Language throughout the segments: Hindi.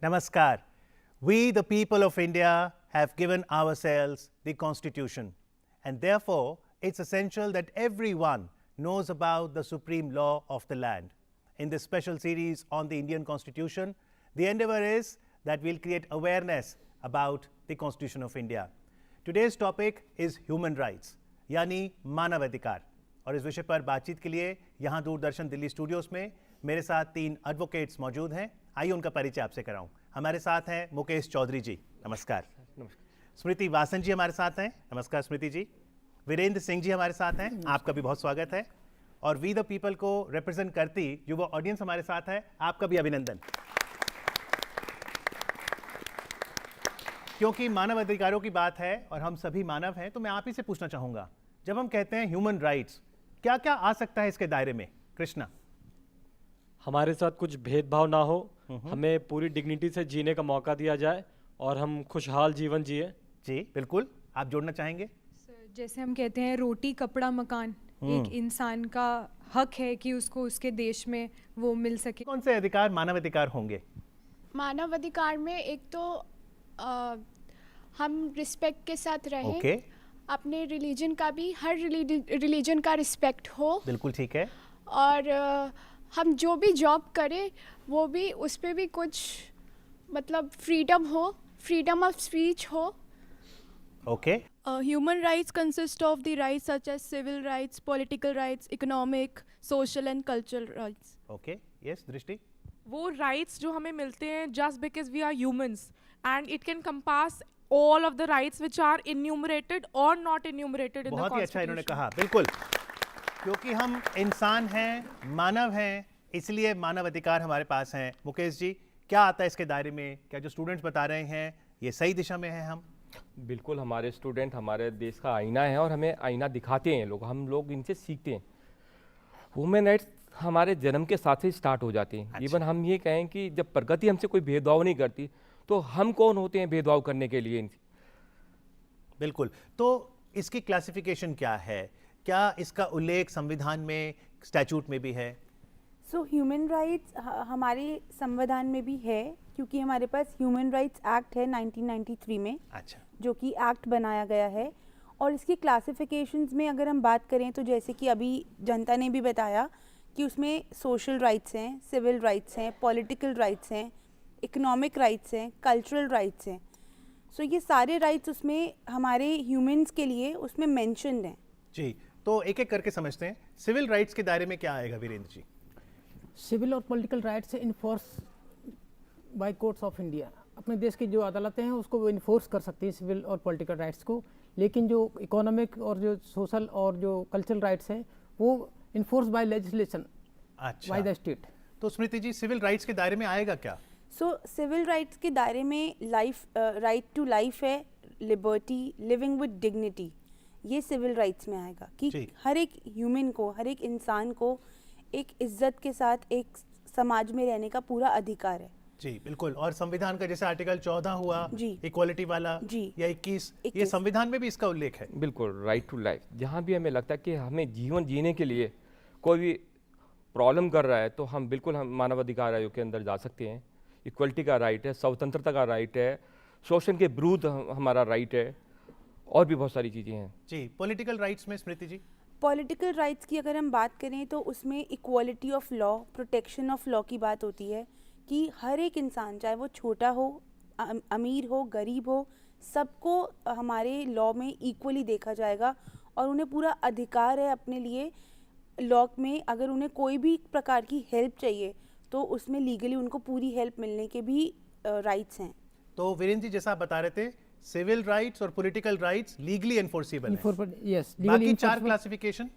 Namaskar. We, the people of India, have given ourselves the Constitution, and therefore it's essential that everyone knows about the supreme law of the land. In this special series on the Indian Constitution, the endeavor is that we'll create awareness about the Constitution of India. Today's topic is human rights, यानी मानव अधिकार, और इस विषय पर बातचीत के लिए यहाँ दूरदर्शन दिल्ली स्टूडियोज में मेरे साथ 3 एडवोकेट्स मौजूद हैं। आइए उनका परिचय आपसे कराऊं। हमारे साथ हैं मुकेश चौधरी जी, नमस्कार। स्मृति वासन जी हमारे साथ हैं, नमस्कार स्मृति जी। वीरेंद्र सिंह जी हमारे साथ हैं, आपका भी बहुत स्वागत है। और वी द पीपल को रिप्रेजेंट करती युवा ऑडियंस हमारे साथ है, आपका भी अभिनंदन। क्योंकि मानव अधिकारों की बात है और हम सभी मानव हैं, तो मैं आप ही से पूछना चाहूंगा, जब हम कहते हैं ह्यूमन राइट्स, क्या क्या आ सकता है इसके दायरे में? कृष्णा। हमारे साथ कुछ भेदभाव ना हो, हमें पूरी डिग्निटी से जीने का मौका दिया जाए और हम खुशहाल जीवन जिए। जी बिल्कुल, आप जोड़ना चाहेंगे? जैसे हम कहते हैं रोटी कपड़ा मकान, एक इंसान का हक है कि उसको उसके देश में वो मिल सके। कौन से अधिकार मानव अधिकार होंगे? मानव अधिकार में एक तो हम रिस्पेक्ट के साथ रहें, अपने रिलीजन का भी, हर रिलीजन का रिस्पेक्ट हो। बिल्कुल ठीक है। और हम जो भी जॉब करें वो भी उस पर भी कुछ मतलब फ्रीडम हो, फ्रीडम ऑफ स्पीच हो। Okay. Human rights consist of the rights such as civil rights, political rights, economic, social and cultural rights. Okay, yes Drishti. वो राइट्स जो हमें मिलते हैं just because we are humans and it can compass all of the rights which are enumerated or not enumerated in the बहुत ही अच्छा Constitution. इन्होंने कहा, बिल्कुल, क्योंकि हम इंसान हैं, मानव हैं, इसलिए मानव अधिकार हमारे पास हैं। मुकेश जी, क्या आता है इसके दायरे में? क्या जो स्टूडेंट्स बता रहे हैं ये सही दिशा में है? हम बिल्कुल, हमारे स्टूडेंट हमारे देश का आईना है और हमें आईना दिखाते हैं लोग, हम लोग इनसे सीखते हैं। ह्यूमन राइट्स हमारे जन्म के साथ ही स्टार्ट हो जाते हैं। इवन हम ये कहें कि जब प्रगति हमसे कोई भेदभाव नहीं करती तो हम कौन होते हैं भेदभाव करने के लिए? बिल्कुल, तो इसकी क्लासिफिकेशन क्या है? क्या इसका उल्लेख संविधान में, स्टैट्यूट में भी है? सो ह्यूमन राइट्स हमारे संविधान में भी है, क्योंकि हमारे पास ह्यूमन राइट्स एक्ट है 1993 में। अच्छा। जो कि एक्ट बनाया गया है। और इसकी क्लासिफिकेशंस में अगर हम बात करें तो जैसे कि अभी जनता ने भी बताया कि उसमें सोशल राइट्स हैं, सिविल राइट्स हैं, पॉलिटिकल राइट्स हैं, इकोनॉमिक राइट्स हैं, कल्चरल राइट्स हैं। सो ये सारे राइट्स उसमें हमारे ह्यूमंस के लिए उसमें मेंशन्ड हैं। जी, तो एक एक करके समझते हैं। सिविल राइट्स के दायरे में क्या आएगा वीरेंद्र जी? सिविल और political rights enforce by courts of India. अपने देश की जो अदालतें हैं उसको वो इन्फोर्स कर सकती हैं सिविल और पॉलिटिकल राइट्स को, लेकिन जो इकोनॉमिक और जो सोशल और जो कल्चरल राइट्स हैं वो enforce by legislation by the state. तो स्मृति जी, सिविल राइट्स के दायरे में आएगा क्या? सो सिविल राइट्स के दायरे में राइट टू लाइफ है, लिबर्टी, लिविंग विद डिग्निटी, ये सिविल राइट्स में आएगा कि हर एक ह्यूमन को, हर एक इंसान को एक इज्जत के साथ एक समाज में रहने का पूरा अधिकार है। जी बिल्कुल। और संविधान का जैसे आर्टिकल 14 हुआ इक्वालिटी वाला, या 21, ये संविधान में भी इसका उल्लेख है। बिल्कुल, राइट टू लाइफ। जहाँ भी हमें लगता है कि हमें जीवन जीने के लिए कोई भी प्रॉब्लम कर रहा है तो हम बिल्कुल हम मानव अधिकार आयोग के अंदर जा सकते हैं। इक्वलिटी का राइट है, स्वतंत्रता का राइट है, शोषण के विरुद्ध हमारा राइट है, और भी बहुत सारी चीज़ें हैं। जी, पॉलिटिकल राइट्स में स्मृति जी? पॉलिटिकल राइट्स की अगर हम बात करें तो उसमें equality of law, protection of law की बात होती है कि हर एक इंसान, चाहे वो छोटा हो, अमीर हो, गरीब हो, सबको हमारे लॉ में इक्वली देखा जाएगा और उन्हें पूरा अधिकार है अपने लिए लॉ में। अगर उन्हें कोई भी प्रकार की हेल्प चाहिए तो उसमें लीगली उनको पूरी हेल्प मिलने के भी राइट्स हैं। तो वीरेंद्र जी, जैसा आप बता रहे थे, सिविल राइट्स और पॉलिटिकल राइट्स लीगली एनफोर्सेबल हैं। यस, बाकी 4 क्लासिफिकेशन,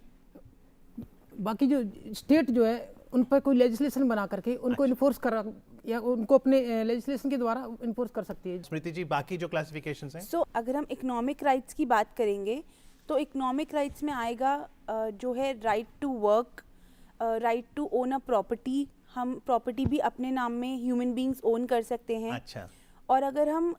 बाकी जो स्टेट जो है उन पर कोई लेजिस्लेशन बना करके उनको इन्फोर्स कर, या उनको अपने लेजिस्लेशन के द्वारा इन्फोर्स कर सकती है। स्मृति जी, बाकी जो क्लासिफिकेशंस हैं? सो अगर हम इकोनॉमिक राइट्स की बात करेंगे तो इकोनॉमिक राइट्स में आएगा जो है right to work, right to own a property. हम प्रॉपर्टी भी अपने नाम में ह्यूमन बीइंग्स ओन कर सकते हैं। अच्छा। और अगर हम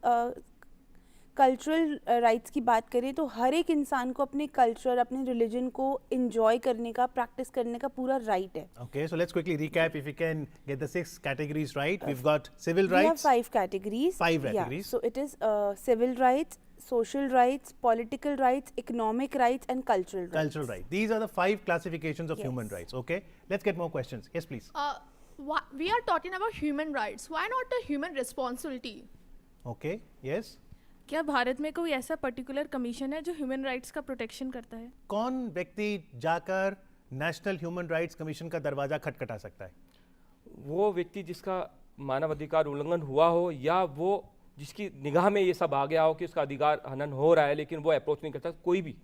कल्चरल राइट्स की बात करें तो हर एक इंसान को अपने कल्चर, अपने रिलीजन को इंजॉय करने का, प्रैक्टिस करने का पूरा राइट है. Okay, so let's quickly recap if we can get the 6 categories right. We've got civil We have rights. 5 categories. 5 Yeah, categories. so it is civil rights, social rights, political rights, economic rights, and cultural rights. Cultural rights. These are the 5 classifications of Yes. human rights. Okay, let's get more questions. Yes, please. We are talking about human rights. Why not a human responsibility? Okay, yes. क्या भारत में कोई ऐसा पर्टिकुलर कमीशन है जो ह्यूमन राइट्स का प्रोटेक्शन करता है? कौन व्यक्ति जाकर नेशनल ह्यूमन राइट्स कमीशन का दरवाजा खटखटा सकता है? वो व्यक्ति जिसका मानवाधिकार उल्लंघन हुआ हो, या वो जिसकी निगाह में ये सब आ गया हो कि उसका अधिकार हनन हो रहा है लेकिन वो अप्रोच नहीं करता, कोई भी.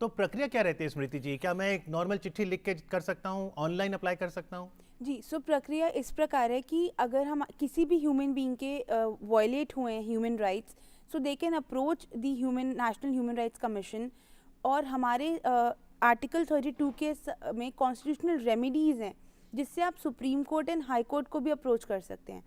तो प्रक्रिया क्या रहती है स्मृति जी? क्या मैं एक नॉर्मल चिट्ठी लिख के कर सकता हूँ, ऑनलाइन अप्लाई कर सकता हूँ? जी, सो प्रक्रिया इस प्रकार है कि अगर हम किसी भी ह्यूमन बीइंग के वायलेट हुए हैं human rights, so they can approach the national human rights commission. और हमारे आर्टिकल 32 के में कॉन्स्टिट्यूशनल रेमेडीज़ हैं जिससे आप supreme court and high court को भी अप्रोच कर सकते हैं.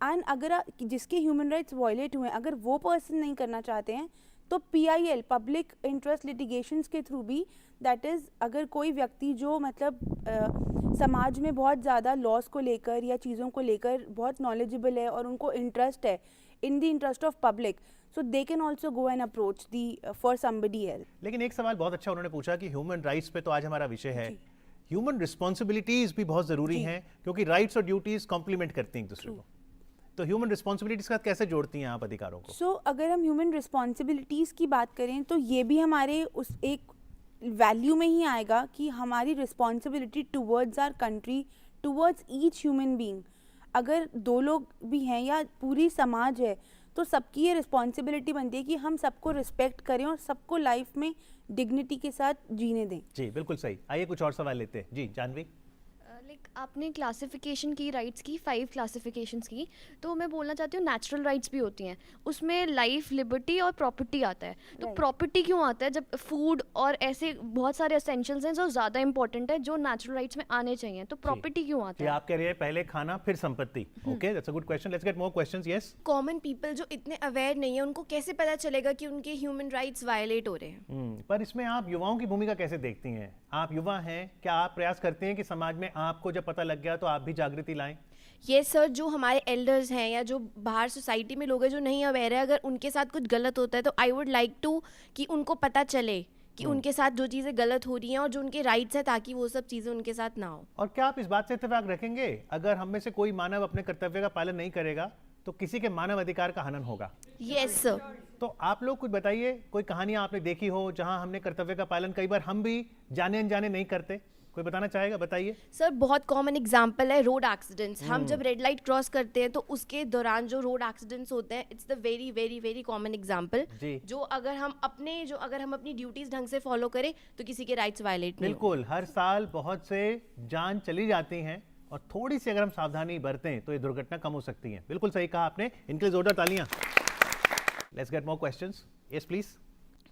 एंड अगर जिसके ह्यूमन राइट्स वायलेट हुए हैं, अगर वो पर्सन नहीं करना चाहते हैं तो PIL पब्लिक इंटरेस्ट लिटिगेशंस के थ्रू भी, दैट इज़ अगर कोई व्यक्ति जो मतलब समाज में बहुत ज़्यादा लॉस को लेकर या चीज़ों को लेकर बहुत नॉलेजेबल है और उनको इंटरेस्ट है in the interest of public, so they can also go and approach the for somebody else. लेकिन एक सवाल बहुत अच्छा उन्होंने पूछा कि ह्यूमन राइट्स पे तो आज हमारा विषय है, ह्यूमन रिस्पॉन्सिबिलिटीज भी बहुत ज़रूरी हैं क्योंकि राइट्स और ड्यूटीज कॉम्प्लीमेंट करती हैं एक दूसरे को. तो ह्यूमन रिस्पॉन्सिबिलिटीज का कैसे जोड़ती हैं आप अधिकारों को? सो अगर हम ह्यूमन रिस्पॉन्सिबिलिटीज़ की बात करें तो ये भी हमारे उस एक वैल्यू में ही आएगा कि हमारी responsibility towards our country, towards each human being. अगर 2 लोग भी हैं या पूरी समाज है तो सबकी ये रिस्पॉन्सिबिलिटी बनती है कि हम सबको रिस्पेक्ट करें और सबको लाइफ में डिग्निटी के साथ जीने दें. जी बिल्कुल सही. आइए कुछ और सवाल लेते हैं. जी जानवी. आपने क्लासिफिकेशन की राइट्स की 5 क्लासिफिकेशंस की, तो मैं बोलना चाहती हूँ नेचुरल राइट्स भी होती हैं, उसमें लाइफ, लिबर्टी और प्रॉपर्टी आता है. तो प्रॉपर्टी क्यों आता है जब फूड और ऐसे बहुत सारे एसेंशियल्स हैं जो ज़्यादा इंपॉर्टेंट है जो नेचुरल राइट्स में आने चाहिए, तो प्रॉपर्टी क्यों आता है? आप कह रहे हैं पहले खाना फिर संपत्ति. Okay, that's a good question. Let's get more questions. Yes. Common people जो इतने अवेयर नहीं है उनको कैसे पता चलेगा कि उनके ह्यूमन राइट्स वायलेट हो रहे हैं? पर इसमें आप युवाओं की भूमिका कैसे देखती हैं? आप युवा हैं, क्या आप प्रयास करते हैं कि समाज में आपको जब पता लग गया तो आप भी जागृति लाएं? ये सर, जो हमारे एल्डर्स हैं या जो बाहर सोसाइटी में लोग हैं जो नहीं अवेयर है, अगर उनके साथ कुछ गलत होता है तो आई वुड लाइक टू कि उनको पता चले कि उनके साथ जो चीज़ें गलत हो रही हैं और जो उनके राइट्स हैं, ताकि वो सब चीज़ें उनके साथ ना हो. और क्या आप इस बात से इत्तेफाक रखेंगे अगर हम में से कोई मानव अपने कर्तव्य का पालन नहीं करेगा तो किसी के मानव अधिकार का हनन होगा? Yes sir. तो आप लोग कुछ बताइए, कोई कहानियां आपने देखी हो जहां हमने कर्तव्य का पालन कई बार हम भी जाने अनजाने नहीं करते? कोई बताना चाहेगा? बताइए. सर, बहुत कॉमन एग्जांपल है रोड एक्सीडेंट्स. हम जब रेड लाइट क्रॉस करते हैं तो उसके दौरान जो रोड एक्सीडेंट्स होते हैं, it's the very very very common example, जो अगर हम अपनी ड्यूटीज ढंग से फॉलो करें तो किसी के राइट्स वायलेट नहीं. बिल्कुल. हर साल बहुत से जान चली जाती हैं और थोड़ी सी अगर हम सावधानी बरतें तो ये दुर्घटना कम हो सकती है. बिल्कुल सही कहा आपने. इनके लिए जोरदार तालियां. Let's get more questions. Yes please.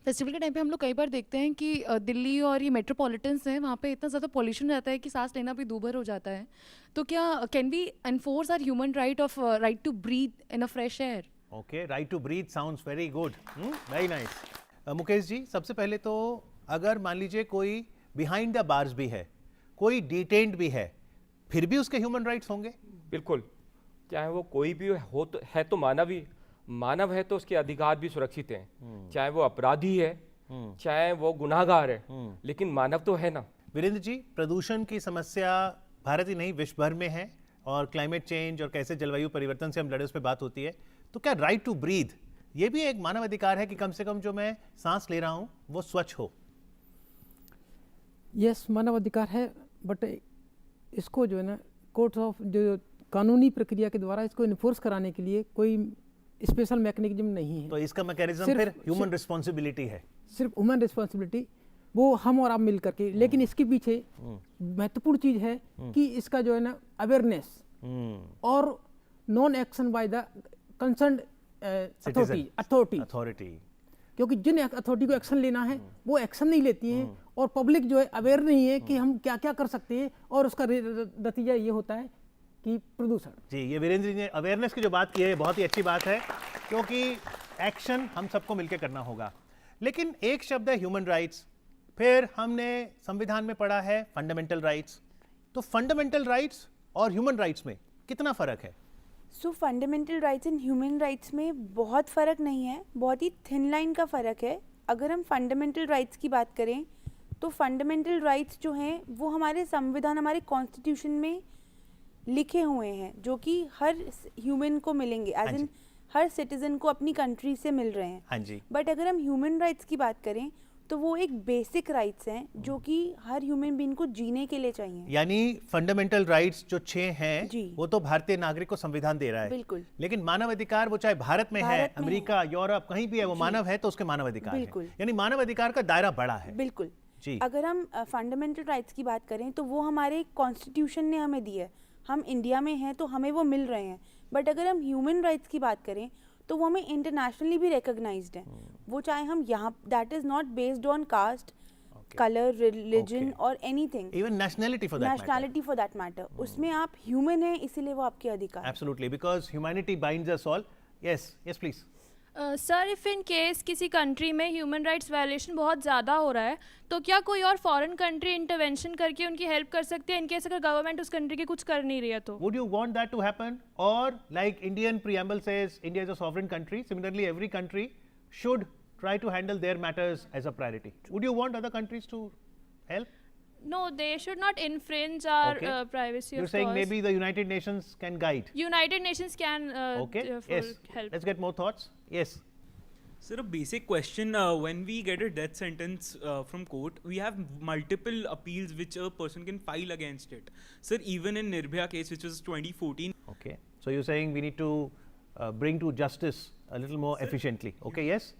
Festival के टाइम पे हम लोग कई बार देखते हैं कि दिल्ली और ये मेट्रोपॉलिटन्स हैं, वहाँ पे इतना ज़्यादा पॉल्यूशन रहता है कि सांस लेना भी दूभर हो जाता है. तो क्या can we enforce our human right to breathe in a fresh air? Okay, right to breathe sounds very good. Very nice. Mukesh ji, सबसे पहले तो अगर मान लीजिए कोई बिहाइंड द बार्स भी है, कोई डिटेन्ड भी है, फिर भी उसके ह्यूमन राइट्स होंगे? बिल्कुल. चाहे वो कोई भी हो तो है, तो मानव है तो उसके अधिकार भी सुरक्षित हैं. चाहे वो अपराधी है, चाहे वो गुनाहगार है, लेकिन मानव तो है ना. वीरेंद्र जी, प्रदूषण की समस्या भारत ही नहीं विश्व भर में है और क्लाइमेट चेंज और कैसे जलवायु परिवर्तन से हम लड़े उस पर बात होती है. तो क्या राइट टू ब्रीथ ये भी एक मानव अधिकार है कि कम से कम जो मैं सांस ले रहा हूँ वो स्वच्छ हो? यस, मानव अधिकार है, बट इसको जो है ना कोर्ट्स ऑफ जो कानूनी प्रक्रिया के द्वारा इसको इन्फोर्स कराने के लिए कोई स्पेशल मैकेनिज्म नहीं है. तो इसका मैकेनिज्म फिर ह्यूमन रिस्पॉन्सिबिलिटी है. सिर्फ ह्यूमन रिस्पॉन्सिबिलिटी वो हम और आप मिल करके, लेकिन इसके पीछे महत्वपूर्ण चीज है कि इसका जो है ना अवेयरनेस और non action by the concerned authority. क्योंकि जिन अथॉरिटी को एक्शन लेना है वो एक्शन नहीं लेती है और पब्लिक जो है अवेयर नहीं है कि हम क्या क्या कर सकते हैं, और उसका नतीजा ये होता है कि प्रदूषण. जी, ये वीरेंद्र जी ने अवेयरनेस की जो बात की है बहुत ही अच्छी बात है, क्योंकि एक्शन हम सबको मिलकर करना होगा। लेकिन एक शब्द है ह्यूमन राइट्स, फिर हमने संविधान में पढ़ा है फंडामेंटल राइट्स। तो फंडामेंटल राइट्स और ह्यूमन राइट्स में कितना फ़र्क है? सो fundamental rights and human rights में बहुत फ़र्क नहीं है, बहुत ही थिन लाइन का फ़र्क है। अगर हम फंडामेंटल राइट्स की बात करें तो फंडामेंटल राइट्स जो हैं वो हमारे संविधान, हमारे कॉन्स्टिट्यूशन में लिखे हुए हैं, जो कि हर ह्यूमन को मिलेंगे, एज इन हर सिटीजन को अपनी कंट्री से मिल रहे हैं। हाँ जी। बट अगर हम ह्यूमन राइट्स की बात करें तो वो एक बेसिक राइट्स हैं जो कि हर ह्यूमन बीइंग को जीने के लिए चाहिए। यानी फंडामेंटल राइट्स जो 6 हैं वो तो भारतीय नागरिक को संविधान दे रहा है, बिल्कुल। लेकिन मानव अधिकार वो चाहे भारत में है, अमेरिका, यूरोप, कहीं भी है, वो मानव है तो उसके मानव अधिकार है। बिल्कुल। यानी मानव अधिकार का दायरा बड़ा है। बिल्कुल जी। अगर हम फंडामेंटल राइट्स की बात करें तो वो हमारे कॉन्स्टिट्यूशन ने हमें दी है, हम इंडिया में हैं तो हमें वो मिल रहे हैं। बट अगर हम ह्यूमन राइट्स की बात करें तो वो हमें इंटरनेशनली भी रिकॉग्नाइज्ड हैं। वो चाहे हम यहाँ, that is not based on caste, colour, religion और anything, even nationality for that matter, उसमें आप ह्यूमन हैं, इसीलिए वो आपके अधिकार। Absolutely, because humanity binds us all. Yes please. Sir, if in case किसी कंट्री में ह्यूमन राइट्स वायलेशन बहुत ज़्यादा हो रहा है तो क्या कोई और फॉरेन कंट्री इंटरवेंशन करके उनकी हेल्प कर सकती है, इन केस अगर गवर्नमेंट उस कंट्री की कुछ कर नहीं रही है तो? Would you want that to happen? Or like Indian preamble says, India is a sovereign country. Similarly, every country should try to handle their matters as a priority. Would you want other countries to help? No, they should not infringe our privacy. You're saying maybe the United Nations can guide. United Nations can Yes. help. Let's get more thoughts. Yes. Sir, a basic question, when we get a death sentence from court, we have multiple appeals which a person can file against it. Sir, even in Nirbhaya case, which was 2014. Okay. So you're saying we need to bring to justice a little more efficiently. Okay, yes?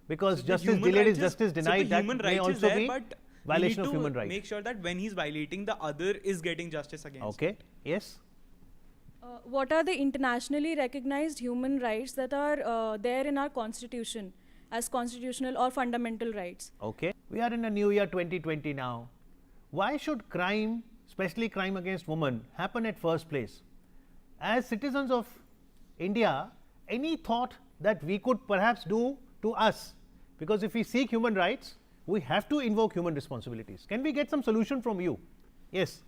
Because So justice delayed is justice denied. That human may rights also is there, be but violation we of need human to rights. make sure that when he's violating, the other is getting justice against. Okay, yes? What are the internationally recognized human rights that are there in our constitution as constitutional or fundamental rights? Okay. We are in a new year 2020 now. Why should crime, especially crime against women, happen at first place? As citizens of India, any thought that we could perhaps do to us? Because if we seek human rights, we have to invoke human responsibilities. Can we get some solution from you? Yes.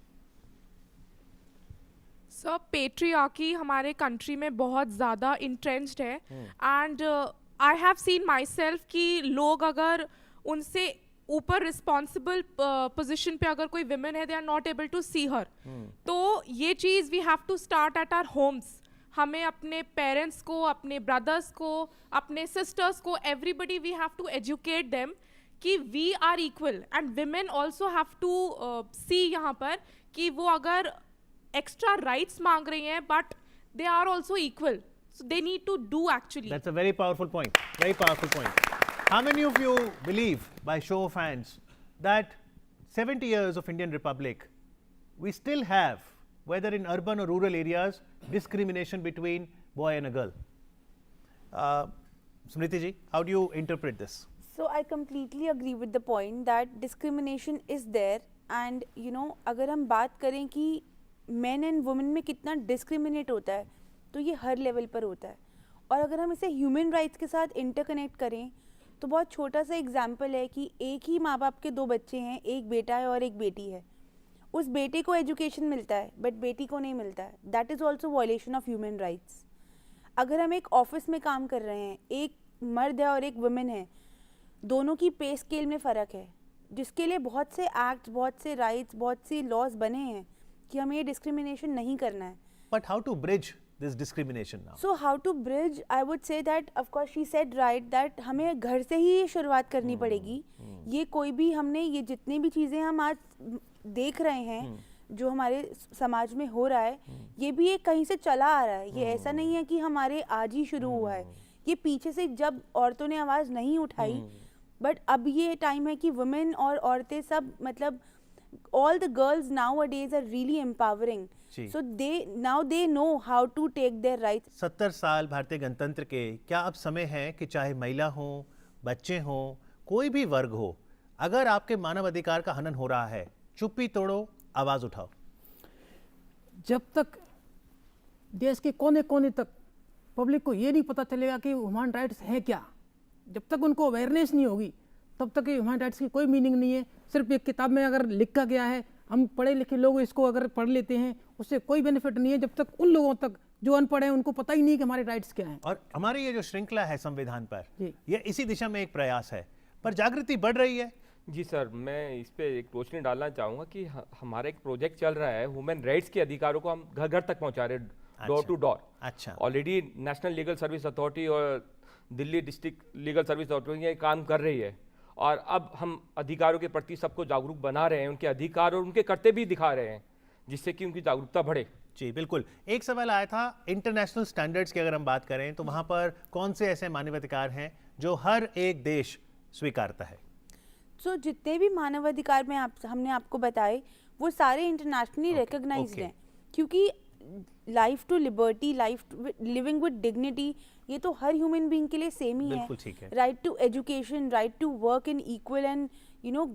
Sir, patriarchy हमारे कंट्री में बहुत ज़्यादा इंट्रेंच्ड है and I have seen my self कि लोग अगर उनसे ऊपर रिस्पॉन्सिबल पोजिशन पे अगर कोई विमेन है, they are not able to see her. तो ये चीज़ we have to start at our homes. हमें अपने पेरेंट्स को, अपने ब्रदर्स को, अपने सिस्टर्स को, everybody we have to educate them कि we are equal and women also have to see यहाँ पर कि वो अगर extra rights मांग रही हैं, but they are also equal, so they need to do actually. That's a very powerful point. Very powerful point. How many of you believe, by show of hands, that 70 years of Indian Republic, we still have, whether in urban or rural areas, discrimination between boy and a girl? Smriti ji, how do you interpret this? So I completely agree with the point that discrimination is there, and you know, अगर हम बात करें कि मैन एंड वुमेन में कितना डिस्क्रिमिनेट होता है तो ये हर लेवल पर होता है। और अगर हम इसे ह्यूमन राइट्स के साथ इंटरकनेक्ट करें तो बहुत छोटा सा एग्जांपल है कि एक ही माँ बाप के 2 बच्चे हैं, एक बेटा है और एक बेटी है। उस बेटे को एजुकेशन मिलता है बट बेटी को नहीं मिलता है, that is also violation of human rights. अगर हम एक ऑफिस में काम कर रहे हैं, एक मर्द है और एक वुमेन है, दोनों की पे स्केल में फ़र्क है, जिसके लिए बहुत से एक्ट, बहुत से राइट्स, बहुत सी लॉज बने हैं कि हमें ये डिस्क्रिमिनेशन नहीं करना है। But how to bridge this discrimination now? So how to bridge? I would say that of course she said right that हमें घर से ही ये शुरुआत करनी पड़ेगी। ये कोई भी हमने ये जितनी भी चीज़ें हम आज देख रहे हैं जो हमारे समाज में हो रहा है, ये भी एक कहीं से चला आ रहा है। ये ऐसा नहीं है कि हमारे आज ही शुरू हुआ है, ये पीछे से जब औरतों ने आवाज़ नहीं उठाई, बट अब ये टाइम है कि वुमेन और औरतें सब, मतलब all the girls nowadays are really empowering, so they know how to take their rights. 70 साल भारतीय गणतंत्र के, क्या अब समय है कि चाहे महिला हो, बच्चे हो, कोई भी वर्ग हो, अगर आपके मानव अधिकार का हनन हो रहा है, चुप्पी तोड़ो, आवाज उठाओ। जब तक देश के कोने कोने तक पब्लिक को ये नहीं पता चलेगा कि ह्यूमन राइट्स हैं क्या। जब तक उनको अवेयरनेस नहीं होगी तब तक ह्यूमन राइट्स की कोई मीनिंग नहीं है। सिर्फ एक किताब में अगर लिखा गया है, हम पढ़े लिखे लोग इसको अगर पढ़ लेते हैं, उससे कोई बेनिफिट नहीं है जब तक उन लोगों तक जो अनपढ़ हैं उनको पता ही नहीं कि हमारे राइट्स क्या हैं। और हमारी ये जो श्रृंखला है संविधान पर, ये इसी दिशा में एक प्रयास है, पर जागृति बढ़ रही है। जी सर, मैं इस पे एक रोशनी डालना चाहूँगा कि हमारा एक प्रोजेक्ट चल रहा है, ह्यूमन राइट्स के अधिकारों को हम घर घर तक पहुँचा रहे हैं, डोर टू डोर। अच्छा। Already national legal service authority और Delhi district legal service authority ये काम कर रही है, और अब हम अधिकारों के प्रति सबको जागरूक बना रहे हैं, उनके अधिकार और उनके कर्तव्य भी दिखा रहे हैं, जिससे कि उनकी जागरूकता बढ़े। जी बिल्कुल। एक सवाल आया था, इंटरनेशनल स्टैंडर्ड्स की अगर हम बात करें तो वहाँ पर कौन से ऐसे मानवाधिकार हैं जो हर एक देश स्वीकारता है? सो जितने भी मानवाधिकार में हमने आपको बताए वो सारे इंटरनेशनली रिकॉग्नाइज्ड हैं, क्योंकि life to liberty, life living with dignity, ये तो हर ह्यूमन बीइंग के लिए सेम ही है। Right to education, right to work in equal and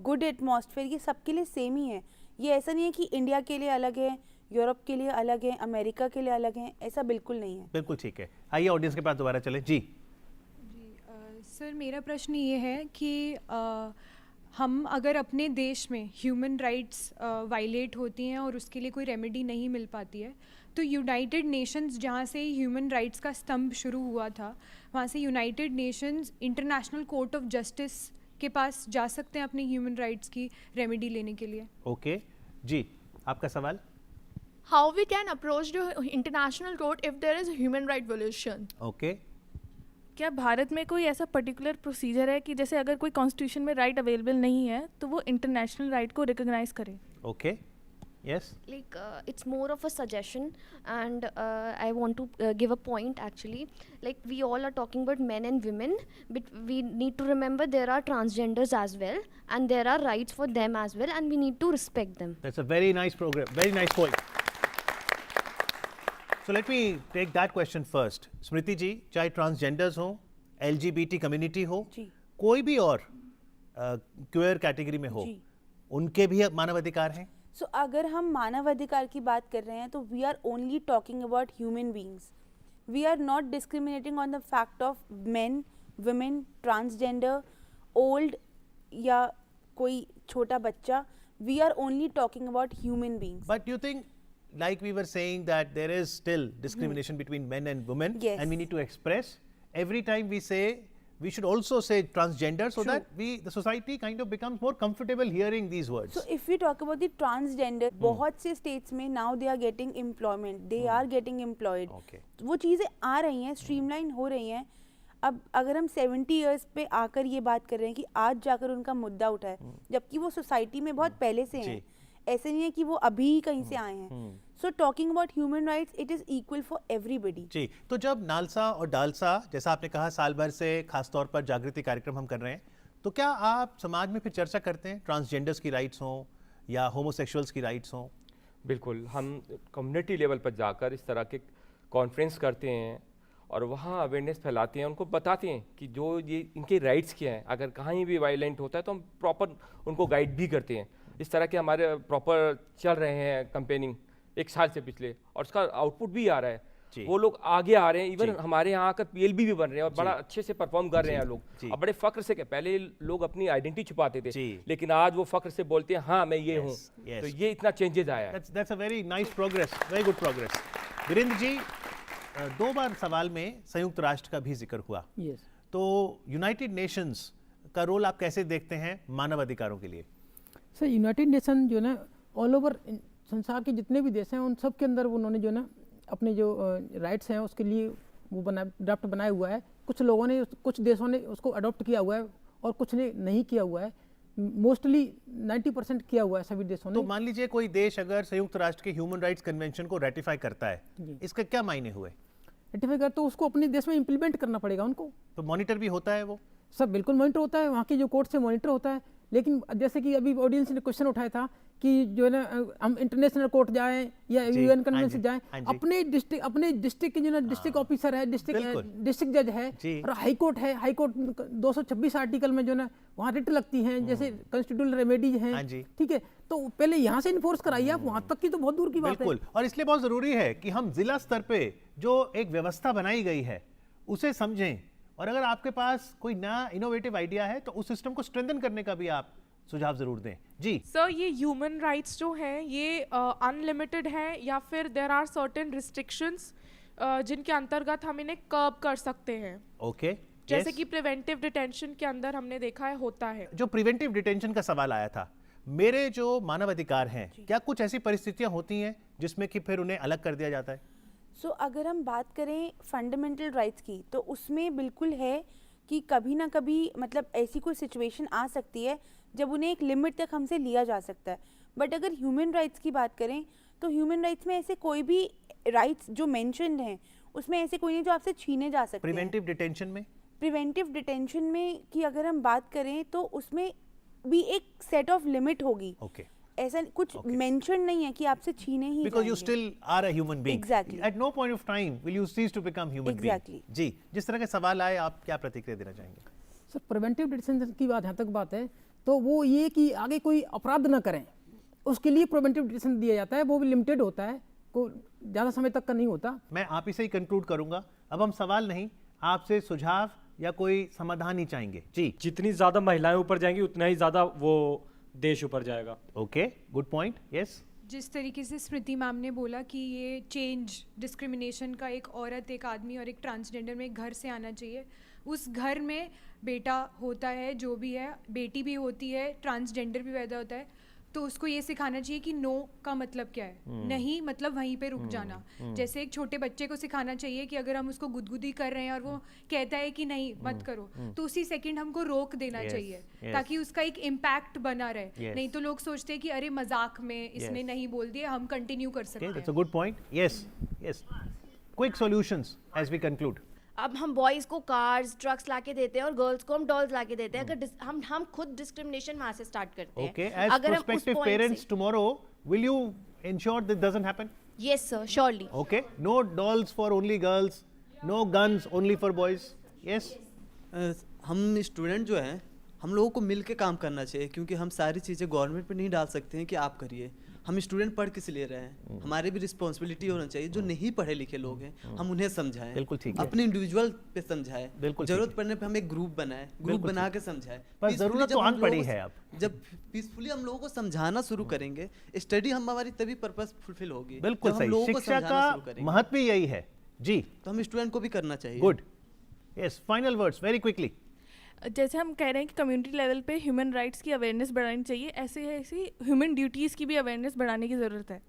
good atmosphere, ये सबके लिए सेम ही है। ये ऐसा नहीं है कि इंडिया के लिए अलग है, यूरोप के लिए अलग है, अमेरिका के लिए अलग है, ऐसा बिल्कुल नहीं है। बिल्कुल ठीक है। आइए ऑडियंस के पास दोबारा चले। जी सर, मेरा प्रश्न ये है कि हम अगर अपने देश में ह्यूमन राइट्स वायलेट होती हैं और उसके लिए कोई रेमेडी नहीं मिल पाती है, तो यूनाइटेड नेशंस, जहाँ से ह्यूमन राइट्स का स्तंभ शुरू हुआ था, वहाँ से United Nations international court of justice के पास जा सकते हैं अपने ह्यूमन राइट्स की रेमेडी लेने के लिए। ओके जी, आपका सवाल? How we can approach the international court if there is a human right violation? Okay. क्या भारत में कोई ऐसा पर्टिकुलर प्रोसीजर है कि जैसे अगर कोई कॉन्स्टिट्यूशन में राइट अवेलेबल नहीं है तो वो इंटरनेशनल राइट को रिकॉग्नाइज करे? Okay, yes. Like it's more of a suggestion, and I want to give a point actually. Like we all are talking about men and women, but we need to remember there are transgenders as well, and there are rights for them as well, and we need to respect them. That's a very nice program, very nice point. So let me take that question first. स्मृति जी, चाहे ट्रांसजेंडर्स हो, LGBT कम्युनिटी हो, कोई भी और क्वेयर कैटेगरी में हो, उनके भी मानवाधिकार हैं? सो अगर हम मानवाधिकार की बात कर रहे हैं तो we are only talking about human beings. We are not discriminating on the fact of men, women, transgender, old या कोई छोटा बच्चा। We are only talking about human beings. But you think, like we were saying, that there is still discrimination between men and women, and we need to express every time we say, we should also say transgender, so that the society kind of becomes more comfortable hearing these words. So if we talk about the transgender, बहुत से states में now they are getting employment, they are getting employed. वो चीज़ें आ रही हैं, streamline हो रही हैं। अब अगर हम 70 years पे आकर ये बात कर रहे हैं कि आज जाकर उनका मुद्दा उठा है, जबकि वो सोसाइटी में बहुत पहले से हैं, ऐसे नहीं है कि वो अभी कहीं से आए हैं। So talking about human rights, it is equal for everybody. जी, तो जब नालसा और डालसा, जैसा आपने कहा, साल भर से खासतौर पर जागृति कार्यक्रम हम कर रहे हैं, तो क्या आप समाज में फिर चर्चा करते हैं ट्रांसजेंडर्स की राइट्स हों या होमोसेक्सुअल्स की राइट्स हों? बिल्कुल, हम कम्युनिटी लेवल पर जाकर इस तरह के कॉन्फ्रेंस करते हैं और वहाँ अवेयरनेस फैलाते हैं, उनको बताते हैं कि जो ये इनके राइट्स क्या हैं, अगर कहीं भी वायलेंट होता है तो हम प्रॉपर उनको गाइड भी करते हैं। इस तरह के हमारे प्रॉपर चल रहे हैं कैंपेनिंग 1 साल से पिछले, और उसका आउटपुट भी आ रहा है। वो लोग आगे आ रहे हैं, इवन हमारे यहाँ आकर PLB भी बन रहे हैं और बड़ा अच्छे से परफॉर्म कर रहे हैं लोग। अब बड़े फख्र से, पहले लोग अपनी आइडेंटिटी छुपाते थे, लेकिन आज वो फख्र से बोलते हैं हाँ मैं ये हूँ। तो ये इतना चेंजेस आया है। That's a very nice progress, very good progress. Virendra ji, 2 बार सवाल में संयुक्त राष्ट्र का भी जिक्र हुआ। तो यूनाइटेड नेशंस का रोल आप कैसे देखते हैं मानव अधिकारों के लिए? सर, यूनाइटेड नेशन जो ना ऑल ओवर संसार के जितने भी देश हैं उन सब के अंदर उन्होंने जो ना अपने जो राइट्स हैं उसके लिए वो ड्राफ्ट बनाया हुआ है। कुछ लोगों ने, कुछ देशों ने उसको अडॉप्ट किया हुआ है और कुछ ने नहीं किया हुआ है। मोस्टली 90% किया हुआ है सभी देशों ने। तो मान लीजिए कोई देश अगर संयुक्त राष्ट्र के ह्यूमन राइट्स कन्वेंशन को रेटिफाई करता है, इसका क्या मायने हुए? रेटिफाई कर तो उसको अपने देश में इम्प्लीमेंट करना पड़ेगा उनको। तो मॉनिटर भी होता है वो? सब बिल्कुल मॉनिटर होता है, वहाँ की जो कोर्ट से मॉनिटर होता है। लेकिन जैसे कि अभी ऑडियंस ने क्वेश्चन उठाया था कि जो है ना हम इंटरनेशनल कोर्ट जाएं या यूएन कन्वेंशन जाएं, अपने डिस्ट्रिक्ट के जो ना डिस्ट्रिक्ट ऑफिसर है, डिस्ट्रिक्ट जज है और हाई कोर्ट है, हाई कोर्ट 226 आर्टिकल में जो ना वहाँ रिट लगती हैं, जैसे कॉन्स्टिट्यूशनल रेमेडीज हैं, ठीक है, तो पहले यहाँ से इन्फोर्स कराइए आप, वहाँ तक की तो बहुत दूर की बात है। और इसलिए बहुत जरूरी है कि हम जिला स्तर पे जो एक व्यवस्था बनाई गई है उसे समझें, और अगर आपके पास कोई नया इनोवेटिव आइडिया है तो उस सिस्टम को स्ट्रेंथन करने का भी आप सुझाव जरूर दें। जी सर, ये ह्यूमन राइट्स जो हैं ये अनलिमिटेड हैं या फिर देयर आर सर्टेन रिस्ट्रिक्शंस जिनके अंतर्गत हम इन्हें कर्ब कर सकते हैं? ओके, जैसे कि प्रिवेंटिव डिटेंशन के अंदर हमने देखा है होता है। जो प्रिवेंटिव डिटेंशन का सवाल आया था, मेरे जो मानव अधिकार हैं, क्या कुछ ऐसी परिस्थितियां होती हैं जिसमें कि फिर उन्हें अलग कर दिया जाता है? अगर हम बात करें फंडामेंटल राइट्स की, तो उसमें बिल्कुल है कि कभी ना कभी मतलब ऐसी कोई सिचुएशन आ सकती है जब उन्हें एक लिमिट तक हमसे लिया जा सकता है। बट अगर ह्यूमन राइट्स की बात करें तो ह्यूमन राइट्स में ऐसे कोई भी राइट्स जो मेंशन्ड हैं उसमें ऐसे कोई नहीं जो आपसे छीने जा सकते हैं। प्रिवेंटिव डिटेंशन में, प्रिवेंटिव डिटेंशन में की अगर हम बात करें तो उसमें भी एक सेट ऑफ लिमिट होगी। ऐसा कुछ मेंशन नहीं है कि आपसे छीने ही because you still are a human being. Exactly. At no point of time will you cease to become human Exactly. being. जी, जिस तरह के सवाल आए, आप क्या प्रतिक्रिया देना चाहेंगे? सर, प्रिवेंटिव डिटेंशन की बात यहाँ तक बात है तो वो ये कि आगे कोई अपराध ना करें, उसके लिए प्रिवेंटिव डिटेंशन दिया जाता है, वो भी लिमिटेड होता है, को ज़्यादा समय तक का नहीं होता। मैं आप इसे ही कंक्लूड करूंगा। अब हम सवाल नहीं, आपसे सुझाव या कोई समाधान ही चाहेंगे। जी, जितनी ज़्यादा महिलाएं ऊपर जाएंगी उतना ही ज़्यादा वो देश ऊपर जाएगा। Okay, good point. यस, जिस तरीके से स्मृति मैम ने बोला कि ये चेंज डिस्क्रिमिनेशन का एक औरत, एक आदमी और एक ट्रांसजेंडर में एक घर से आना चाहिए। उस घर में बेटा होता है, जो भी है, बेटी भी होती है, ट्रांसजेंडर भी पैदा होता है, तो उसको ये सिखाना चाहिए कि नो का मतलब क्या है, नहीं मतलब वहीं पे रुक जाना। जैसे एक छोटे बच्चे को सिखाना चाहिए कि अगर हम उसको गुदगुदी कर रहे हैं और वो कहता है कि नहीं मत करो, तो उसी सेकंड हमको रोक देना चाहिए ताकि उसका एक इम्पैक्ट बना रहे। नहीं तो लोग सोचते हैं कि अरे मजाक में इसने नहीं बोल दिया, हम कंटिन्यू कर सकते हैं। that's a good point. Yes, yes. Quick solutions as we conclude. अब हम बॉयज़ को कार्स ट्रक्स लाके देते हैं और गर्ल्स को हम डॉल्स लाके देते हैं। अगर हम खुद डिस्क्रिमिनेशन वहाँ से स्टार्ट करते हैं। Okay, as prospective parents tomorrow, will you ensure this doesn't happen? Yes sir, surely. Okay, no dolls for only girls, no guns only for boys. Yes. हम स्टूडेंट जो हैं, हम लोगों को मिल के काम करना चाहिए, क्योंकि हम सारी चीज़ें गवर्नमेंट पे नहीं डाल सकते हैं कि आप करिए। हम स्टूडेंट पढ़ किस लिए रहे हैं, हमारी भी रिस्पॉन्सिबिलिटी होना चाहिए। जो नहीं पढ़े लिखे लोग हैं हम उन्हें समझाएं, बिल्कुल ठीक है, अपने इंडिविजुअल पे समझाएं, बिल्कुल जरूरत पड़ने पे हम एक ग्रुप बनाएं, ग्रुप बना के समझाएं। पर जरूरत तो आन पड़ी है। अब जब पीसफुली हम लोगों को समझाना शुरू करेंगे, स्टडी हमारी तभी पर्पस फुलफिल होगी। बिल्कुल सही, शिक्षा का महत्व यही है। जी, तो हम स्टूडेंट को भी करना चाहिए। Good, yes, final words very quickly. जैसे हम कह रहे हैं कि कम्युनिटी लेवल पे ह्यूमन राइट्स की अवेयरनेस बढ़ानी चाहिए, ऐसे ह्यूमन ड्यूटीज़ की भी अवेयरनेस बढ़ाने की ज़रूरत है।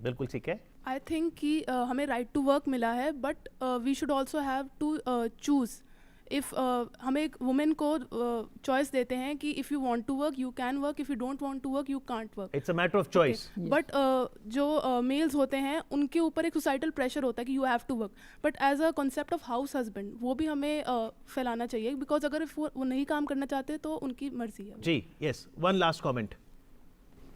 बिल्कुल ठीक है। आई थिंक कि हमें राइट टू वर्क मिला है, but we should also have to choose. If हमें एक वुमेन को चॉइस देते हैं कि if you want to work you can work, if you don't want to work you can't work. It's a matter of choice. But जो मेल्स होते हैं उनके ऊपर एक सोसाइटल प्रेशर होता है कि you have to work, but as a concept of house husband वो भी हमें फैलाना चाहिए, बिकॉज अगर वो नहीं काम करना चाहते तो उनकी मर्जी है। जी, yes, one last comment.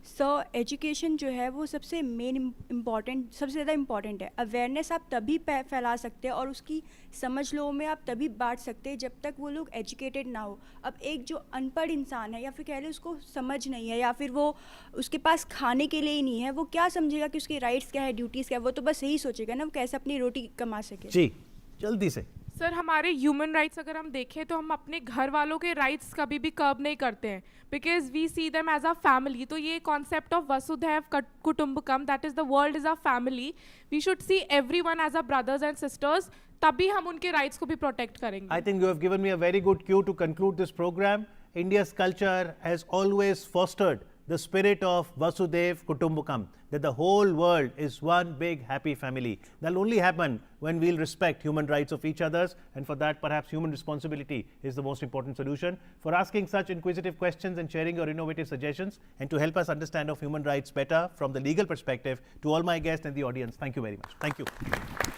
So education जो है वो सबसे मेन इम्पॉर्टेंट, सबसे ज़्यादा इम्पॉर्टेंट है। अवेयरनेस आप तभी फैला सकते हैं और उसकी समझ लोगों में आप तभी बांट सकते हैं जब तक वो लोग एजुकेटेड ना हो। अब एक जो अनपढ़ इंसान है या फिर कह लें उसको समझ नहीं है या फिर वो उसके पास खाने के लिए ही नहीं है, वो क्या समझेगा कि उसके राइट्स क्या है, ड्यूटीज़ क्या है? वो तो बस यही सोचेगा ना वो कैसे अपनी रोटी कमा सके। जी, जल्दी से। सर, हमारे ह्यूमन राइट्स अगर हम देखें तो हम अपने घर वालों के राइट्स कभी भी कर्ब नहीं करते हैं, because we see them as a family. तो ये कॉन्सेप्ट ऑफ वसुधैव कुटुंबकम, that is the world is a family, we should see everyone as a brothers and sisters, तभी हम उनके राइट्स को भी प्रोटेक्ट करेंगे। I think you have given me a very good cue to conclude this program. India's culture has always fostered the spirit of Vasudev Kutumbakam, that the whole world is one big happy family. That'll only happen when we'll respect human rights of each others, and for that perhaps human responsibility is the most important solution. For asking such inquisitive questions and sharing your innovative suggestions, and to help us understand of human rights better from the legal perspective, to all my guests and the audience, thank you very much. Thank you.